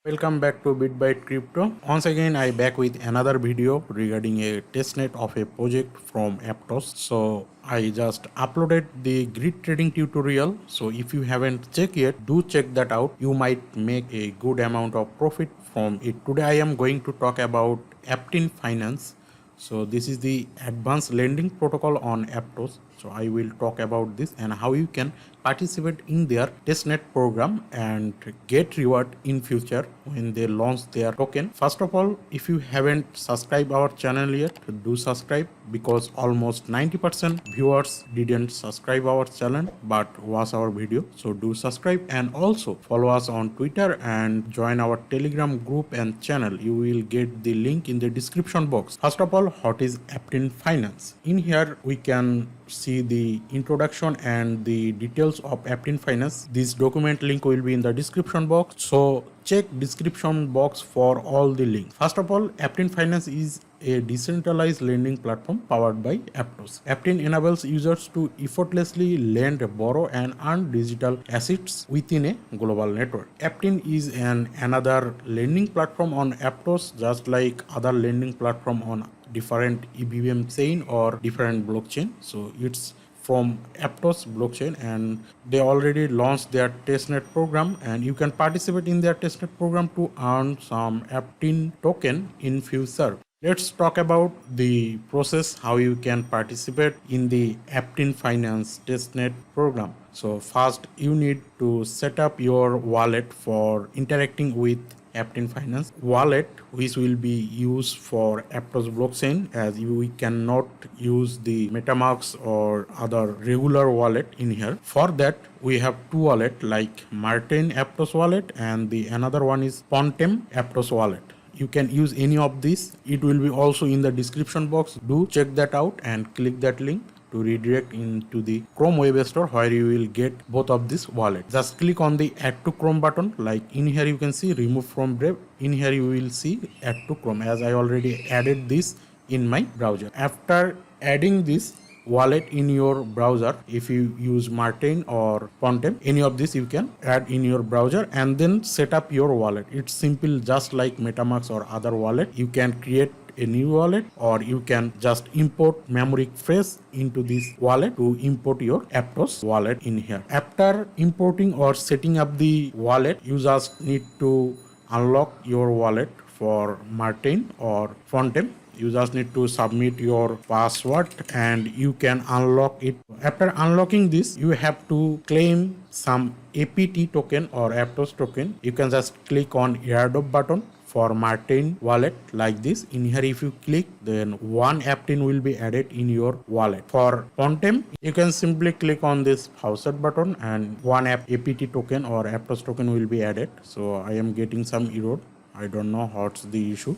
Welcome back to BitByte Crypto. Once again, I back with another video regarding a testnet of a project from Aptos. So I just uploaded the grid trading tutorial. So if you haven't checked yet, do check that out. You might make a good amount of profit from it. Today I am going to talk about Aptin Finance. So this is the advanced lending protocol on Aptos. So I will talk about this and how you can participate in their testnet program and get reward in future when they launch their token. First of all, if you haven't subscribed our channel yet, do subscribe because almost 90% viewers didn't subscribe our channel but watch our video. So do subscribe and also follow us on Twitter and join our Telegram group and channel. You will get the link in the description box. First of all, what is Aptin Finance? In here we can see the introduction and the details of Aptin Finance. This document link will be in the description box, so check description box for all the links. First of all, Aptin Finance is a decentralized lending platform powered by Aptos. Aptin enables users to effortlessly lend, borrow and earn digital assets within a global network. Aptin is another lending platform on Aptos, just like other lending platform on different EVM chain or different blockchain. So it's from Aptos blockchain and they already launched their testnet program and you can participate in their testnet program to earn some Aptin token in future. Let's talk about the process how you can participate in the Aptin Finance testnet program. So first you need to set up your wallet for interacting with Aptin Finance wallet, which will be used for Aptos blockchain, as we cannot use the MetaMask or other regular wallet in here. For that we have two wallet like Martin Aptos wallet and the another one is Pontem Aptos wallet. You can use any of these. It will be also in the description box. Do check that out and click that link to redirect into the Chrome web store where you will get both of this wallet. Just click on the add to Chrome button. Like in here you can see remove from Brave. In here you will see add to Chrome, as I already added this in my browser. After adding this wallet in your browser, if you use Martin or Pontem, any of this you can add in your browser and then set up your wallet. It's simple, just like MetaMask or other wallet. You can create a new wallet or you can just import memory phrase into this wallet to import your Aptos wallet in here. After importing or setting up the wallet, you just need to unlock your wallet for Martin or Pontem. You just need to submit your password and you can unlock it. After unlocking this, you have to claim some APT token or Aptos token. You can just click on airdrop button for Martin wallet like this. In here if you click, then one Aptin will be added in your wallet. For Pontem, you can simply click on this voucher button and one APT token or Aptos token will be added. So I am getting some error. I don't know what's the issue.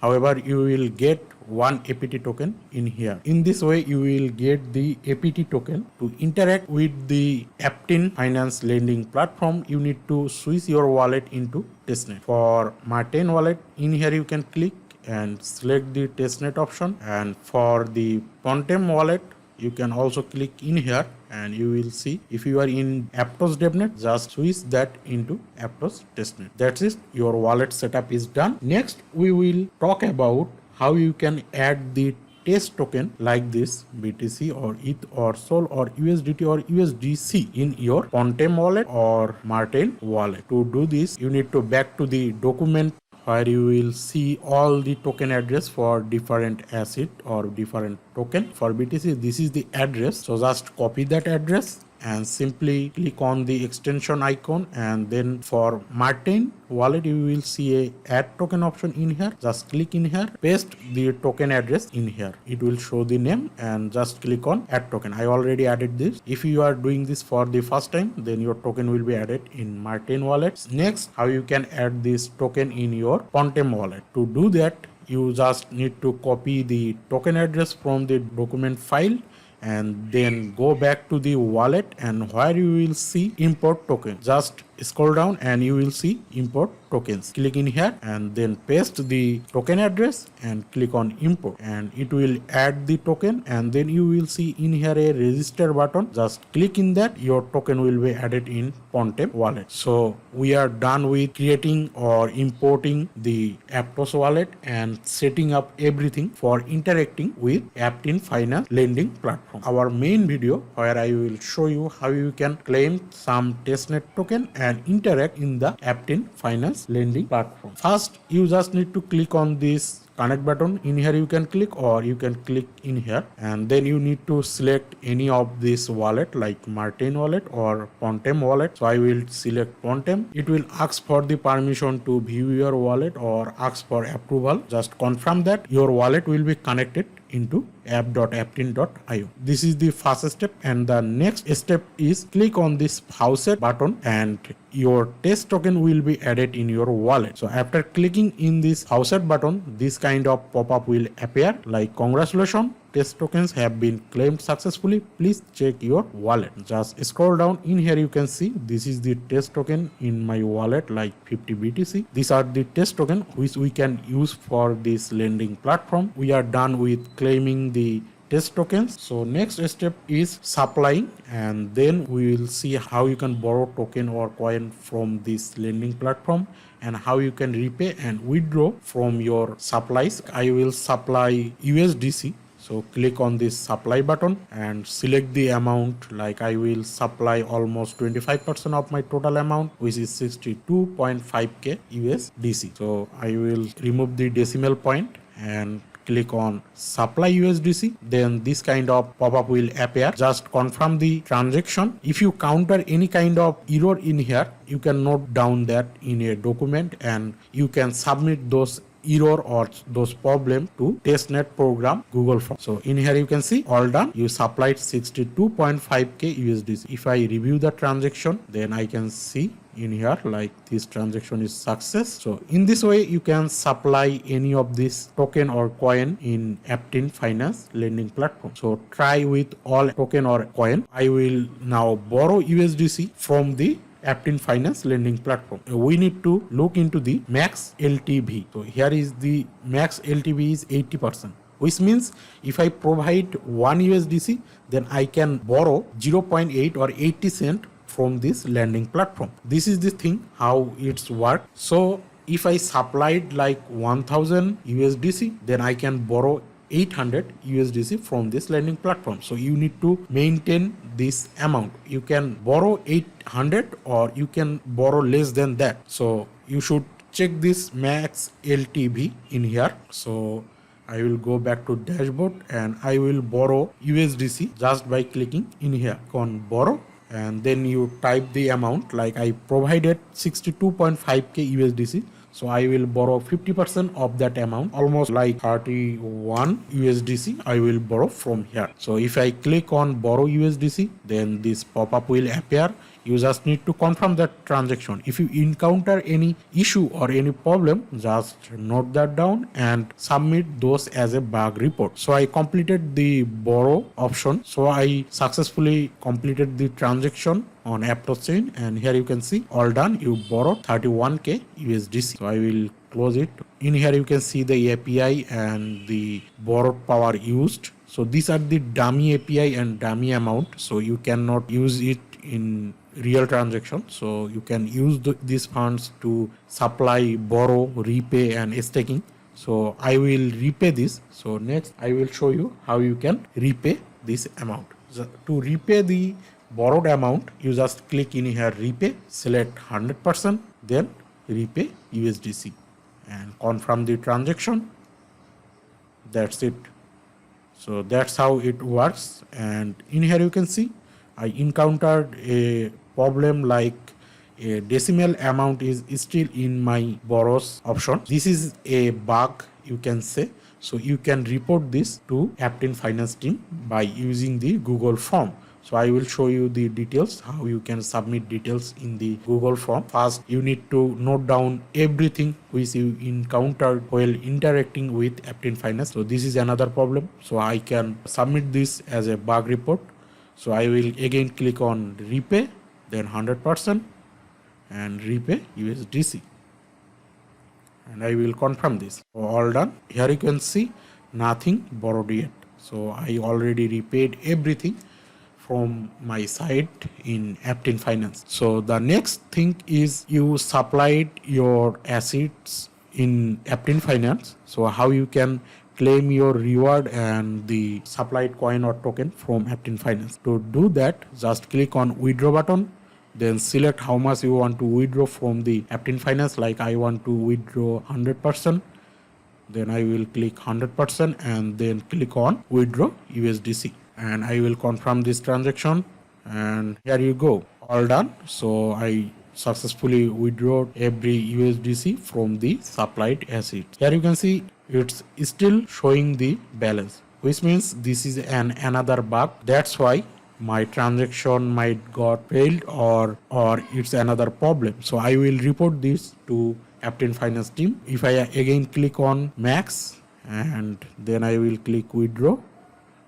However, you will get one APT token in here. In this way, you will get the APT token. To interact with the Aptin Finance lending platform, you need to switch your wallet into testnet. For Martin wallet, in here you can click and select the testnet option. And for the Pontem wallet, you can also click in here and you will see if you are in Aptos Devnet, just switch that into Aptos testnet. That's it, your wallet setup is done. Next we will talk about how you can add the test token like this BTC or ETH or SOL or USDT or USDC in your Pontem wallet or Martin wallet. To do this, you need to back to the document where you will see all the token address for different asset or different token. For BTC, this is the address. So just copy that address and simply click on the extension icon, and then for Martin wallet you will see a add token option in here. Just click in here, paste the token address in here. It will show the name and just click on add token. I already added this. If you are doing this for the first time, then your token will be added in Martin wallet. Next, how you can add this token in your Pontem wallet. To do that, you just need to copy the token address from the document file and then go back to the wallet, and where you will see import token, just scroll down and you will see import tokens. Click in here and then paste the token address and click on import, and it will add the token, and then you will see in here a register button. Just click in that, your token will be added in Pontem wallet. So we are done with creating or importing the Aptos wallet and setting up everything for interacting with Aptin Finance lending platform. Our main video where I will show you how you can claim some testnet token and interact in the Aptin Finance lending platform. First, you just need to click on this connect button. In here you can click, or you can click in here, and then you need to select any of this wallet like Martin wallet or Pontem wallet. So I will select Pontem. It will ask for the permission to view your wallet or ask for approval. Just confirm that your wallet will be connected into app.aptin.io. This is the first step, and the next step is click on this faucet button and your test token will be added in your wallet. So after clicking in this faucet button, this kind of pop-up will appear like congratulations, test tokens have been claimed successfully, please check your wallet. Just scroll down. In here you can see this is the test token in my wallet, like 50 BTC. These are the test token which we can use for this lending platform. We are done with claiming the test tokens. So next step is supplying, and then we will see how you can borrow token or coin from this lending platform and how you can repay and withdraw from your supplies. I will supply USDC. So click on this supply button and select the amount. Like I will supply almost 25% of my total amount, which is 62.5k USDC. So I will remove the decimal point and click on supply USDC. Then this kind of pop-up will appear. Just confirm the transaction. If you counter any kind of error in here, you can note down that in a document and you can submit those error or those problem to testnet program Google Form. So in here you can see all done. You supplied 62.5k USDC. If I review the transaction, then I can see in here like this transaction is success. So in this way you can supply any of this token or coin in Aptin Finance lending platform. So try with all token or coin. I will now borrow USDC from the Aptin Finance lending platform. We need to look into the max LTV. So here is the max LTV is 80%, which means if I provide 1 USDC, then I can borrow 0.8 or 80 cent from this lending platform. This is the thing how it's work. So if I supplied like 1000 USDC, then I can borrow 800 USDC from this lending platform. So you need to maintain this amount. You can borrow 800 or you can borrow less than that. So you should check this max LTV in here. So I will go back to dashboard and I will borrow USDC just by clicking in here on borrow, and then you type the amount. Like I provided 62.5k USDC. So I will borrow 50% of that amount, almost like 31 USDC I will borrow from here. So if I click on borrow USDC, then this pop-up will appear. You just need to confirm that transaction. If you encounter any issue or any problem, just note that down and submit those as a bug report. So I completed the borrow option. So I successfully completed the transaction on Aptos chain, and here you can see all done. You borrowed 31k USDC. So I will close it. In here you can see the API and the borrowed power used. So these are the dummy API and dummy amount. So you cannot use it in real transaction. So you can use these funds to supply, borrow, repay and staking. So I will repay this. So next I will show you how you can repay this amount. So to repay the borrowed amount, you just click in here repay, select 100%, then repay USDC and confirm the transaction. That's it. So that's how it works. And in here you can see I encountered a problem like a decimal amount is still in my borrows option. This is a bug, you can say. So you can report this to Aptin Finance team by using the Google form. So I will show you the details, how you can submit details in the Google form. First, you need to note down everything which you encountered while interacting with Aptin Finance. So this is another problem. So I can submit this as a bug report. So I will again click on repay, then 100%, and repay USDC. And I will confirm this. So all done. Here you can see nothing borrowed yet. So I already repaid everything from my side in Aptin Finance. So the next thing is you supplied your assets in Aptin Finance. So how you can claim your reward and the supplied coin or token from Aptin Finance. To do that, just click on withdraw button, then select how much you want to withdraw from the Aptin Finance. Like I want to withdraw 100%. Then I will click 100% and then click on withdraw USDC. And I will confirm this transaction, and here you go, all done. So I successfully withdraw every USDC from the supplied assets. Here you can see it's still showing the balance, which means this is another bug. That's why my transaction might got failed or it's another problem. So I will report this to Aptin Finance team. If I again click on max and then I will click withdraw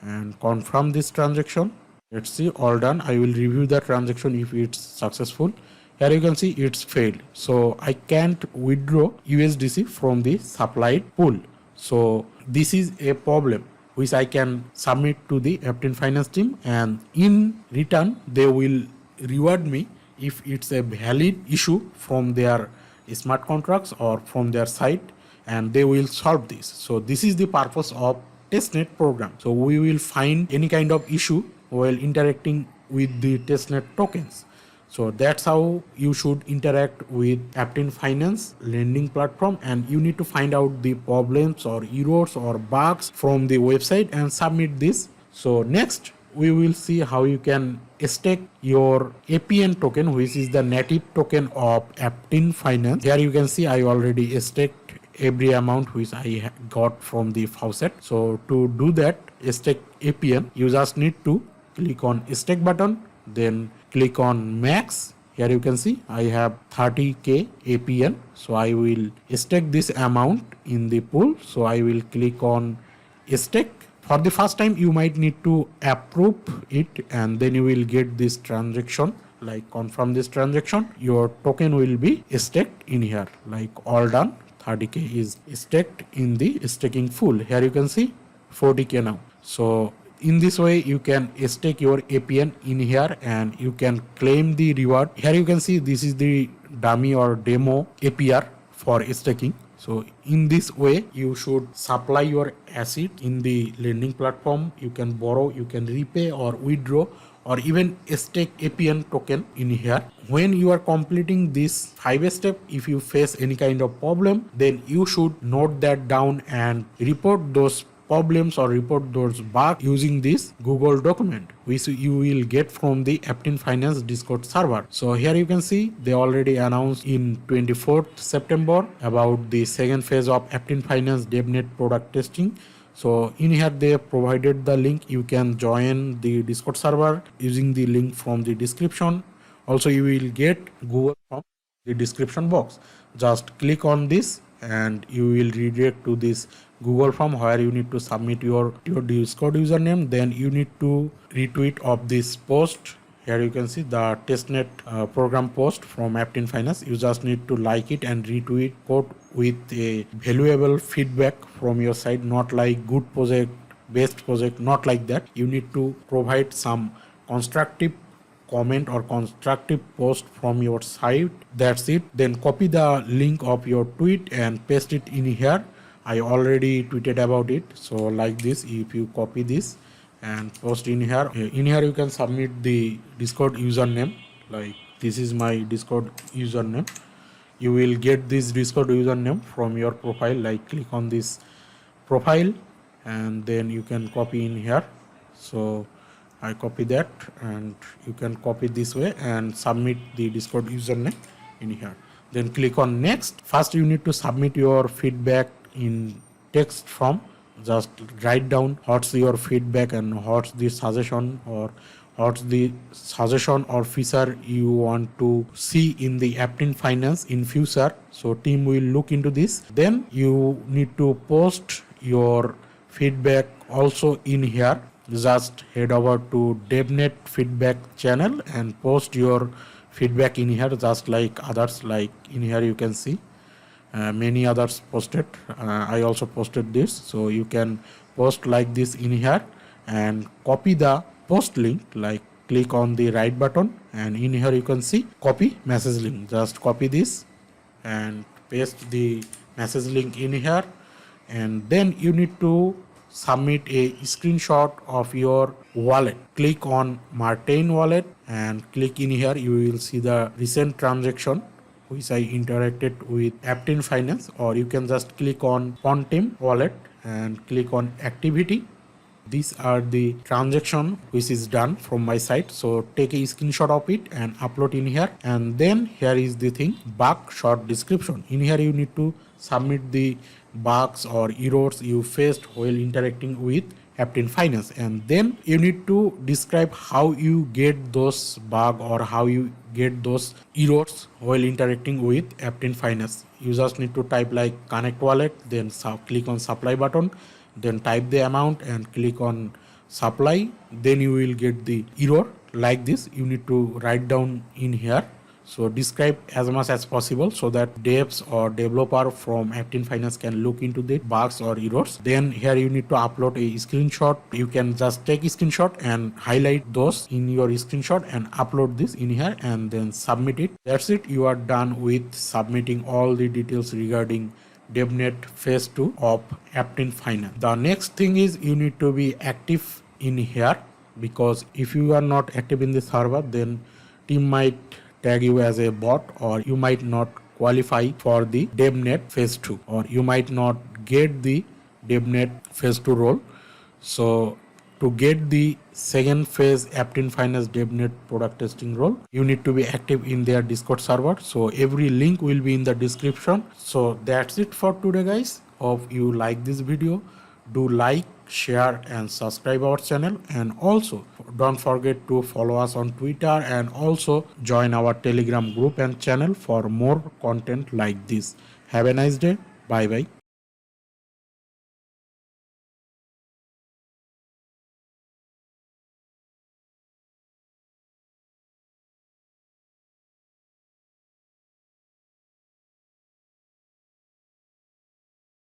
and confirm this transaction. Let's see, all done. I will review the transaction if it's successful. Here you can see it's failed. So I can't withdraw USDC from the supplied pool. So this is a problem which I can submit to the Aptin Finance team, and in return they will reward me if it's a valid issue from their smart contracts or from their site, and they will solve this. So this is the purpose of testnet program. So we will find any kind of issue while interacting with the testnet tokens. So that's how you should interact with Aptin Finance lending platform, and you need to find out the problems or errors or bugs from the website and submit this. So next we will see how you can stake your Apn token, which is the native token of Aptin Finance. Here you can see I already staked every amount which I got from the faucet. So to do that, stake Apn, you just need to click on stake button, then click on max. Here you can see I have 30k Apn. So I will stake this amount in the pool. So I will click on stake. For the first time you might need to approve it, and then you will get this transaction, like confirm this transaction. Your token will be staked in here, like all done. 30k is staked in the staking pool. Here you can see 40k now. So in this way you can stake your Apn in here and you can claim the reward. Here you can see this is the dummy or demo APR for staking. So in this way you should supply your asset in the lending platform. You can borrow, you can repay or withdraw, or even stake Apn token in here. When you are completing this 5 step, if you face any kind of problem, then you should note that down and report those problems or report those bugs using this Google document, which you will get from the Aptin Finance Discord server. So here you can see they already announced in 24th September about the second phase of Aptin Finance Devnet product testing. So in here they provided the link. You can join the Discord server using the link from the description. Also you will get Google from the description box. Just click on this and you will redirect to this Google form where you need to submit your Discord username. Then you need to retweet of this post. Here you can see the testnet program post from Aptin Finance. You just need to like it and retweet quote with a valuable feedback from your side, not like good project, best project, not like that. You need to provide some constructive comment or constructive post from your site. That's it. Then copy the link of your tweet and paste it in here. I already tweeted about it. So like this, if you copy this and post in here you can submit the Discord username. Like this is my Discord username. You will get this Discord username from your profile. Like click on this profile and then you can copy in here. So I copy that and you can copy this way and submit the Discord username in here. Then click on next. First you need to submit your feedback in text form. Just write down what's your feedback and what's the suggestion or feature you want to see in the Aptin Finance in future. So team will look into this. Then you need to post your feedback also in here. Just head over to Devnet feedback channel and post your feedback in here, just like others. Like in here you can see many others posted. I also posted this, so you can post like this in here and copy the post link. Like click on the right button and in here you can see copy message link. Just copy this and paste the message link in here, and then you need to submit a screenshot of your wallet. Click on Martin wallet and click in here. You will see the recent transaction which I interacted with Aptin Finance, or you can just click on Pontem wallet and click on activity. These are the transaction which is done from my side. So take a screenshot of it and upload in here, and then here is the thing, bug short description. In here you need to submit the bugs or errors you faced while interacting with Aptin Finance, and then you need to describe how you get those bug or how you get those errors while interacting with Aptin Finance. You just need to type like connect wallet, then click on supply button, then type the amount and click on supply. Then you will get the error like this. You need to write down in here. So describe as much as possible so that devs or developer from Aptin Finance can look into the bugs or errors. Then here you need to upload a screenshot. You can just take a screenshot and highlight those in your screenshot and upload this in here and then submit it. That's it. You are done with submitting all the details regarding Devnet phase 2 of Aptin Finance. The next thing is you need to be active in here, because if you are not active in the server, then team might tag you as a bot, or you might not qualify for the Devnet phase 2, or you might not get the Devnet phase 2 role. So to get the second phase Aptin Finance Devnet product testing role, you need to be active in their Discord server. So every link will be in the description. So that's it for today, guys. Hope you like this video. Do like, share and subscribe our channel, and also don't forget to follow us on Twitter and also join our Telegram group and channel for more content like this. Have a nice day. Bye bye.